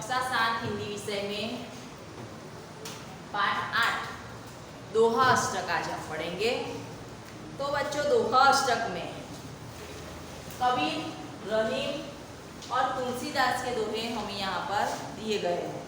कक्षा 7 हिंदी विषय में पाठ 8 दोहा अष्टक आज हम पढ़ेंगे। तो बच्चों, दोहा अष्टक में कबीर, रहीम और तुलसीदास के दोहे हमें यहाँ पर दिए गए हैं।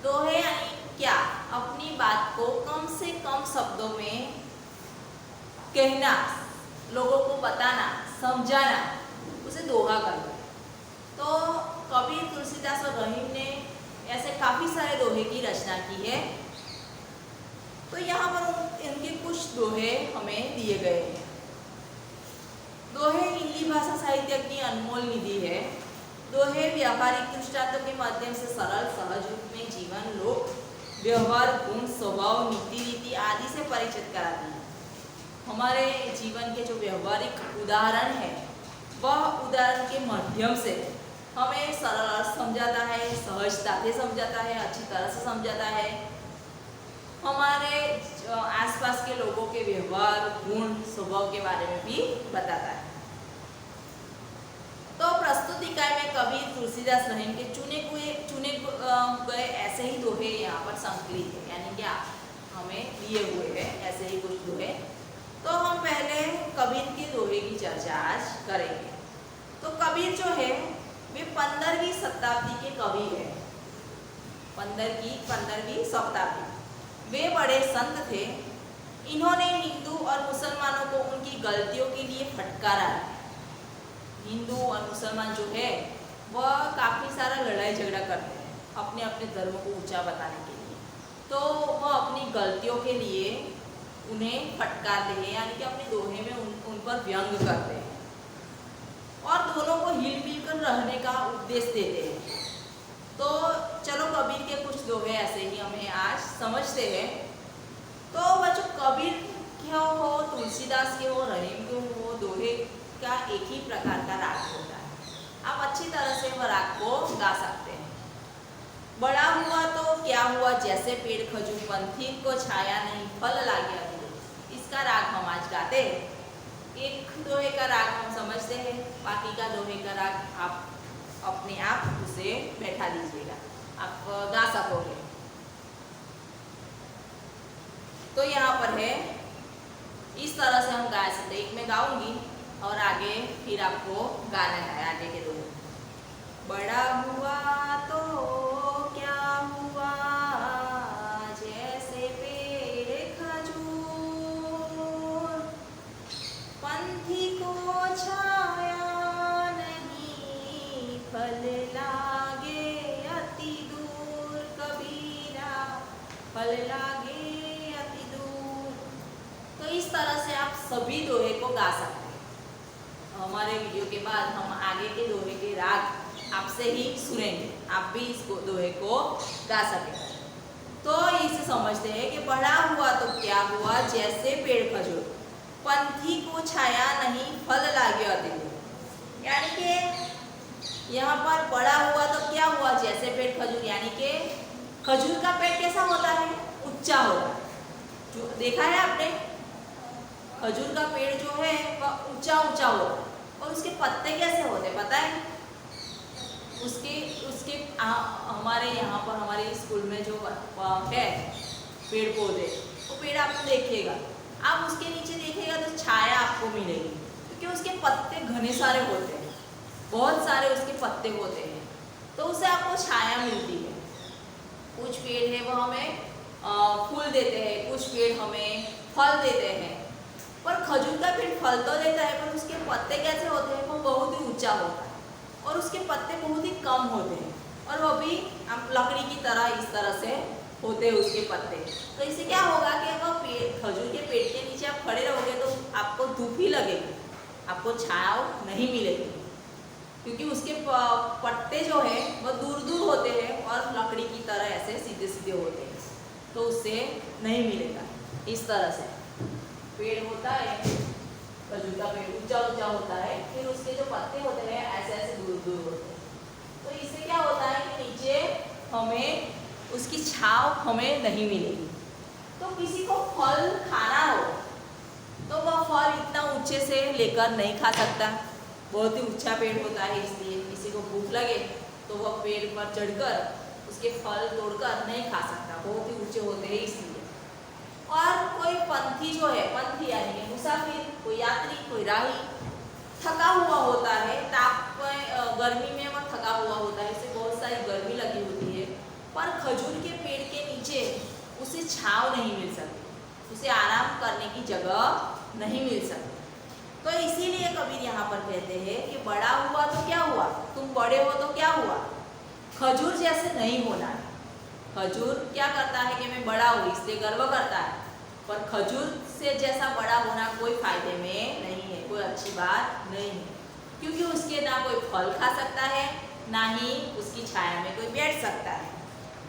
दोहे यानी क्या? अपनी बात को कम से कम शब्दों में कहना, लोगों को बताना, समझाना, उसे दोहा कहते हैं। तो कबीर, तुलसीदास और रहीम ने ऐसे काफ़ी सारे दोहे की रचना की है। तो यहाँ पर इनके कुछ दोहे हमें दिए गए हैं। दोहे हिंदी भाषा साहित्य की अनमोल निधि है। दोहे व्यावहारिक दृष्टांतों के माध्यम से सरल सहज रूप में जीवन, लोक व्यवहार, गुण, स्वभाव, नीति रीति आदि से परिचित कराती है। हमारे जीवन के जो व्यवहारिक उदाहरण है, वह उदाहरण के माध्यम से हमें सरल अर्थ समझाता है, सहजता से समझाता है, अच्छी तरह से समझाता है। हमारे आसपास के लोगों के व्यवहार, गुण, स्वभाव के बारे में भी बताता है। तो प्रस्तुत इकाई में कबीर, तुलसीदास, रहीम के चुने गए ऐसे ही दोहे यहाँ पर संकलित है, यानी क्या हमें दिए हुए हैं ऐसे ही कुछ दोहे। तो हम पहले कबीर के दोहे की चर्चा आज करेंगे। तो कबीर जो है वे 15वीं शताब्दी के कवि है। 15वीं शताब्दी। वे बड़े संत थे। इन्होंने हिंदू और मुसलमानों को उनकी गलतियों के लिए फटकारा। हिंदू और मुसलमान जो है वह काफ़ी सारा लड़ाई झगड़ा करते हैं अपने अपने धर्म को ऊंचा बताने के लिए। तो वह अपनी गलतियों के लिए उन्हें फटकारते हैं, यानी कि अपने दोहे में उन पर व्यंग करते हैं और दोनों को हिल मिल कर रहने का उपदेश देते हैं। तो चलो कबीर के कुछ दोहे ऐसे ही हमें आज समझते हैं। तो बच्चों, कबीर के हो, तुलसीदास के हो, रहीम के हो, दोहे का एक ही प्रकार का राग होता है। आप अच्छी तरह से वह राग को गा सकते हैं। बड़ा हुआ तो क्या हुआ, जैसे पेड़ खजूर, पंथी को छाया नहीं, फल लागे अधूरे। इसका राग हम आज गाते हैं। एक दोहे का राग हम समझते हैं, बाकी का दोहे का राग आप अपने आप उसे बैठा लीजिएगा, आप गा सकोगे। तो यहाँ पर है, इस तरह से हम गा सकते। एक मैं गाऊंगी और आगे फिर आपको गाना है आगे के दोहे। बड़ा हुआ तो क्या हुआ, जैसे पेड़ खजूर, पंथी को छाया नहीं, फल लागे अति दूर। कबीरा, फल लागे अति दूर। तो इस तरह से आप सभी दोहे को गा सकते हैं। हमारे वीडियो के बाद हम आगे के दोहे के राग आपसे ही सुनेंगे, आप भी इस दोहे को गा सकें। तो इसे समझते हैं कि बड़ा हुआ तो क्या हुआ, जैसे पेड़ खजूर, पंथी को छाया नहीं, फल लागे अति दूर। यानी कि यहाँ पर बड़ा हुआ तो क्या हुआ, जैसे पेड़ खजूर, यानी कि खजूर का पेड़ कैसा होता है, ऊंचा होता है। जो देखा है आपने, खजूर का पेड़ जो है वह ऊंचा ऊंचा होता है और उसके पत्ते कैसे होते हैं पता है? उसके हमारे यहाँ पर हमारे स्कूल में जो है पेड़ पौधे, वो पेड़ आप देखिएगा, आप उसके नीचे देखिएगा तो छाया आपको मिलेगी, क्योंकि उसके पत्ते घने सारे होते हैं, बहुत सारे उसके पत्ते होते हैं, तो उससे आपको छाया मिलती है। कुछ पेड़ है वो हमें फूल देते हैं, कुछ पेड़ हमें फल देते हैं। पर खजूर का पेड़ फल तो देता है, पर उसके पत्ते कैसे होते हैं, वो बहुत ही ऊंचा होता है और उसके पत्ते बहुत ही कम होते हैं, और वो भी लकड़ी की तरह इस तरह से होते हैं उसके पत्ते। तो इससे क्या होगा कि अगर खजूर के पेड़ के नीचे आप खड़े रहोगे तो आपको धूप ही लगेगी, आपको छाया नहीं मिलेगी, क्योंकि उसके पत्ते जो है वो दूर दूर होते हैं और लकड़ी की तरह ऐसे सीधे सीधे होते हैं, तो उससे नहीं मिलेगा। इस तरह से पेड़ होता है, खजूर का पेड़ ऊंचा ऊंचा होता है, फिर उसके जो पत्ते होते हैं ऐसे ऐसे दूर दूर होते हैं। तो इससे क्या होता है कि नीचे हमें उसकी छांव हमें नहीं मिलेगी। तो किसी को फल खाना हो तो वह फल इतना ऊंचे से लेकर नहीं खा सकता, बहुत ही ऊंचा पेड़ होता है, इसलिए किसी को भूख लगे तो वह पेड़ पर चढ़कर उसके फल तोड़कर नहीं खा सकता, बहुत ही ऊंचे होते हैं इसलिए। और कोई पंथी जो है, पंथी यानी कि मुसाफिर, कोई यात्री, कोई राही थका हुआ होता है, ताप गर्मी में वह थका हुआ होता है, इसे बहुत सारी गर्मी लगी होती है, पर खजूर के पेड़ के नीचे उसे छांव नहीं मिल सकती, उसे आराम करने की जगह नहीं मिल सकती। तो इसीलिए कबीर यहाँ पर कहते हैं कि बड़ा हुआ तो क्या हुआ, तुम बड़े हो तो क्या हुआ, खजूर जैसे नहीं होना है। खजूर क्या करता है कि मैं बड़ा हूँ इसलिए गर्व करता है, पर खजूर से जैसा बड़ा होना कोई फायदे में नहीं है, कोई अच्छी बात नहीं है, क्योंकि उसके ना कोई फल खा सकता है, ना ही उसकी छाया में कोई बैठ सकता है।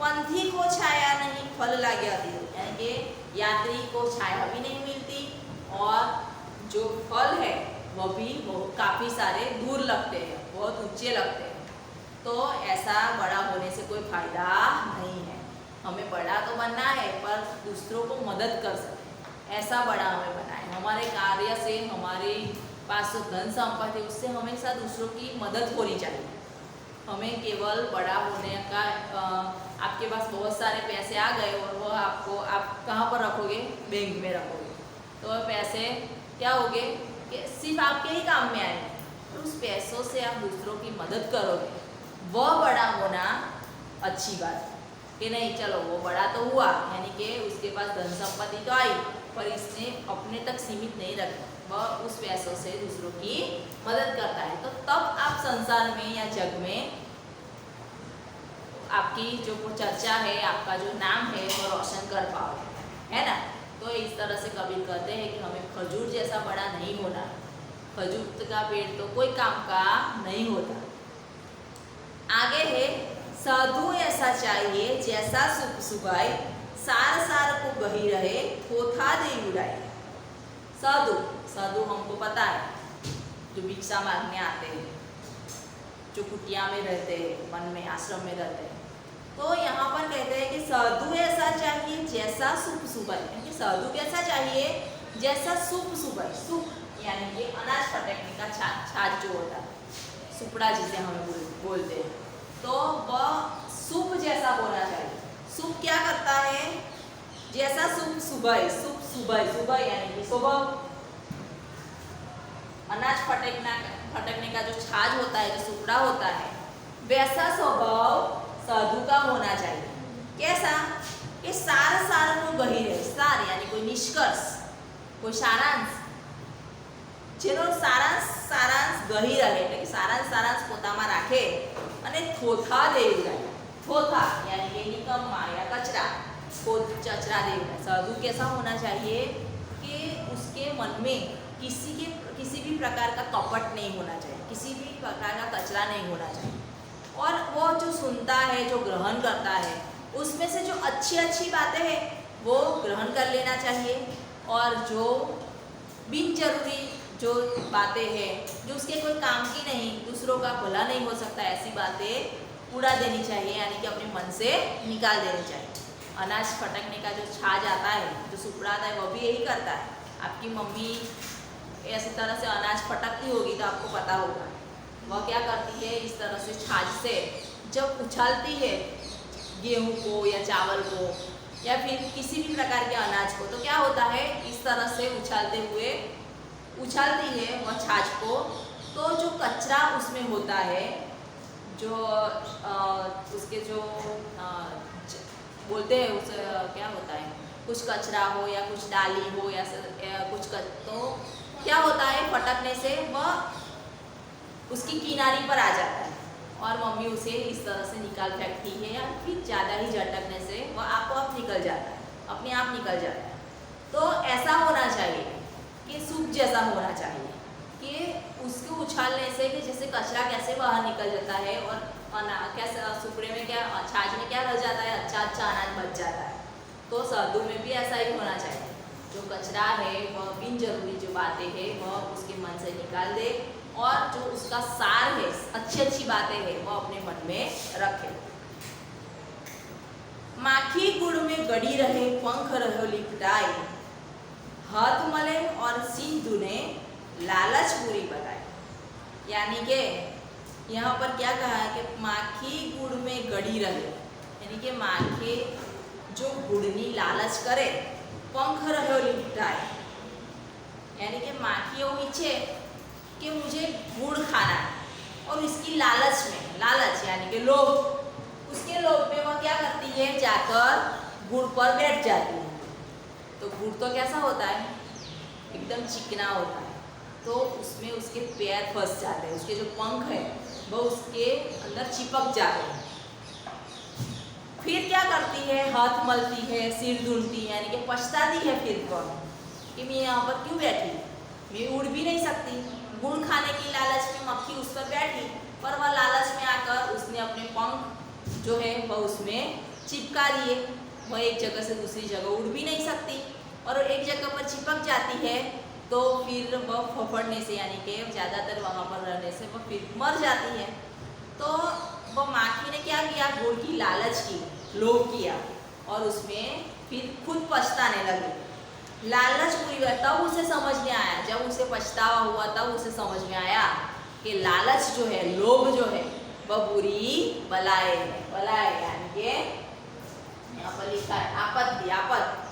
पंथी को छाया नहीं फल लागे अति, यानी कि यात्री को छाया भी नहीं मिलती और जो फल है वह भी काफ़ी सारे दूर लगते हैं, बहुत ऊंचे लगते हैं। तो ऐसा बड़ा होने से कोई फायदा नहीं है। हमें बड़ा तो बनना है पर दूसरों को मदद कर सके, ऐसा बड़ा हमें बनना है। हमारे कार्य से, हमारे पास जो धन संपत्ति है उससे हमेशा दूसरों की मदद होनी चाहिए। हमें केवल बड़ा होने का आपके पास बहुत सारे पैसे आ गए और वह आपको, आप कहाँ पर रखोगे, बैंक में रखोगे, तो वह पैसे क्या होंगे कि सिर्फ आपके ही काम में आएंगे, और उस पैसों से आप दूसरों की मदद करोगे, वह बड़ा होना अच्छी बात है कि नहीं। चलो वो बड़ा तो हुआ, यानी कि उसके पास धन संपत्ति तो आई, पर इसने अपने तक सीमित नहीं रखा, वह उस पैसों से दूसरों की मदद करता है। तो तब आप संसार में या जग में आपकी जो चर्चा है, आपका जो नाम है वो रोशन कर पाओगे, है ना। तो इस तरह से कबीर कहते हैं कि हमें खजूर जैसा बड़ा नहीं होना। खजूर का पेड़ तो कोई काम का नहीं होता। आगे है, साधु ऐसा चाहिए जैसा सुख सुभाए, सार सार को गही रहे, थोथा दे उड़ाए। साधु, साधु हमको पता है जो भिक्षा मांगने आते हैं, जो कुटिया में रहते हैं, वन में, आश्रम में रहते हैं। तो यहाँ पर कहते हैं कि साधु ऐसा चाहिए जैसा सुख सुभाए, यानी साधु कैसा चाहिए जैसा सुख सुभाए। सुख यानी कि अनाज फटकने का छाछ जो होता है, सुपड़ा जिसे हम बोलते हैं, तो वह सुख जैसा होना चाहिए। सुख क्या करता है, जैसा सुख सुभाए, सुख सुभाए, सुभाए यानी कि स्वभाव, अनाज फटकने का जो छाछ होता है, जो सुपड़ा होता है, वैसा स्वभाव साधु का होना चाहिए। कैसा कि सार सार को गही रहे, सार यानी कोई निष्कर्ष, कोई सारांश, જેનો સારાંશ ગહી રહે, એટલે કે સારાંશ પોતામાં રાખે અને થોથા દે ઉડાય। થોથા यानी कि निकम्मा या कचरा, कचरा दे उड़ाए। साधु कैसा होना चाहिए कि उसके मन में किसी भी प्रकार का कपट नहीं होना चाहिए, किसी भी प्रकार का कचरा नहीं होना चाहिए, और वो जो सुनता है, जो ग्रहण करता है, उसमें से जो अच्छी बातें हैं वो ग्रहण कर लेना चाहिए, और जो बिन जरूरी जो बातें हैं, जो उसके कोई काम की नहीं, दूसरों का भला नहीं हो सकता, ऐसी बातें उड़ा देनी चाहिए, यानी कि अपने मन से निकाल देनी चाहिए। अनाज फटकने का जो छाछ आता है, जो सुपड़ा आता है, वो भी यही करता है। आपकी मम्मी ऐसी तरह से अनाज फटकती होगी तो आपको पता होगा, वह क्या करती है, इस तरह से छाछ से जब उछालती है गेहूँ को या चावल को या फिर किसी भी प्रकार के अनाज को, तो क्या होता है, इस तरह से उछालती है वह छाछ को, तो जो कचरा उसमें होता है, जो उसके जो बोलते हैं उस क्या होता है, कुछ कचरा हो या कुछ डाली हो या तो क्या होता है, फटकने से वह उसकी किनारी पर आ जाता है और मम्मी उसे इस तरह से निकाल फेंकती है, या फिर ज़्यादा ही झटकने से वह आप निकल जाता है, अपने आप निकल जाता है। तो ऐसा होना चाहिए कि सूप जैसा होना चाहिए कि उसको उछालने से कि जैसे कचरा कैसे बाहर निकल जाता है और कैसे सुपड़े में क्या, छाछ में क्या रह जाता है, अच्छा अनाज बच जाता है। तो साधु में भी ऐसा ही होना चाहिए, जो कचरा है वह बिन जरूरी जो बातें हैं वह उसके मन से निकाल दे, और जो उसका सार है, अच्छी बातें हैं, वह अपने मन में रखे। माखी गुड़ में गड़ी रहे, पंख रहो लिपटाए, हाथ मले और सिंधु ने लालच बुरी बताई। यानी कि यहाँ पर क्या कहा है कि माखी गुड़ में गड़ी रहे, यानी कि माखी जो गुड़नी लालच करे पंख रहो लिपटाए, यानी कि माखी એવું ઈચ્છે कि मुझे गुड़ खाना है और इसकी लालच में, लालच यानी कि लोभ, उसके लोभ में वह क्या करती है, जाकर गुड़ पर बैठ जाती है। तो गुड़ तो कैसा होता है, एकदम चिकना होता है, तो उसमें उसके पैर फंस जाते हैं, उसके जो पंख है वो उसके अंदर चिपक जाते हैं। फिर क्या करती है, हाथ मलती है, सिर धुलती है, यानी कि पछताती है फिर पर कि मैं यहाँ पर क्यों बैठी, मैं उड़ भी नहीं सकती। गुड़ खाने की लालच में मक्खी उस पर बैठी, पर वह लालच में आकर उसने अपने पंख जो है वह उसमें चिपका लिए, वह एक जगह से दूसरी जगह उड़ भी नहीं सकती और एक जगह पर चिपक जाती है, तो फिर वह फफड़ने से, यानी कि ज़्यादातर वहाँ पर रहने से वह फिर मर जाती है। तो वह माखी ने क्या किया, गुड़ की लालच की, लोभ किया और उसमें फिर खुद पछताने लगी। लालच बुरी है, तब उसे समझ में आया, जब उसे पछतावा हुआ तब उसे समझ में आया कि लालच जो है, लोभ जो है वह बुरी बलाए है। बलाए यानी कि यहाँ पर लिखा है आपत्ति, आफत।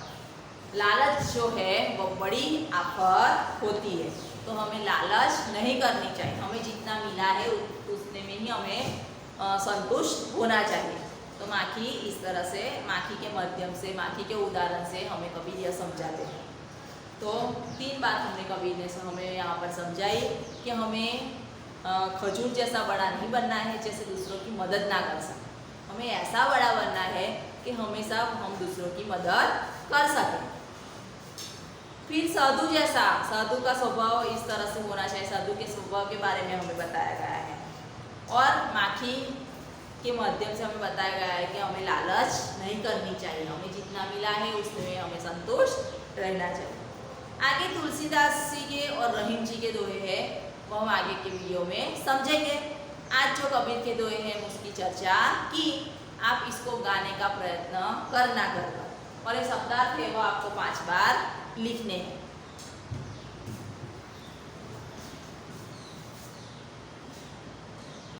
लालच जो है वह बड़ी आफत होती है, तो हमें लालच नहीं करनी चाहिए, हमें जितना मिला है उतने में ही हमें संतुष्ट होना चाहिए। तो माखी इस तरह से, माखी के माध्यम से, माखी के उदाहरण से हमें कबीर यह समझाते हैं। तो 3 बात हमने कबीर ने हमें यहाँ पर समझाई कि हमें खजूर जैसा बड़ा नहीं बनना है जैसे दूसरों की मदद ना कर सके, हमें ऐसा बड़ा बनना है कि हमेशा हम दूसरों की मदद कर सकें। फिर साधु जैसा, साधु का स्वभाव इस तरह से होना चाहिए, साधु के स्वभाव के बारे में हमें बताया गया है। और माखी के माध्यम से हमें बताया गया है कि हमें लालच नहीं करनी चाहिए, हमें जितना मिला है उसमें हमें संतुष्ट रहना चाहिए। आगे तुलसीदास जी के और रहीम जी के दोहे हैं, वो हम आगे के वीडियो में समझेंगे। आज जो कबीर के दोहे हैं उसकी चर्चा की, आप इसको गाने का प्रयत्न करना, और ये शब्दार्थ है वो आपको 5 बार लिखने हैं।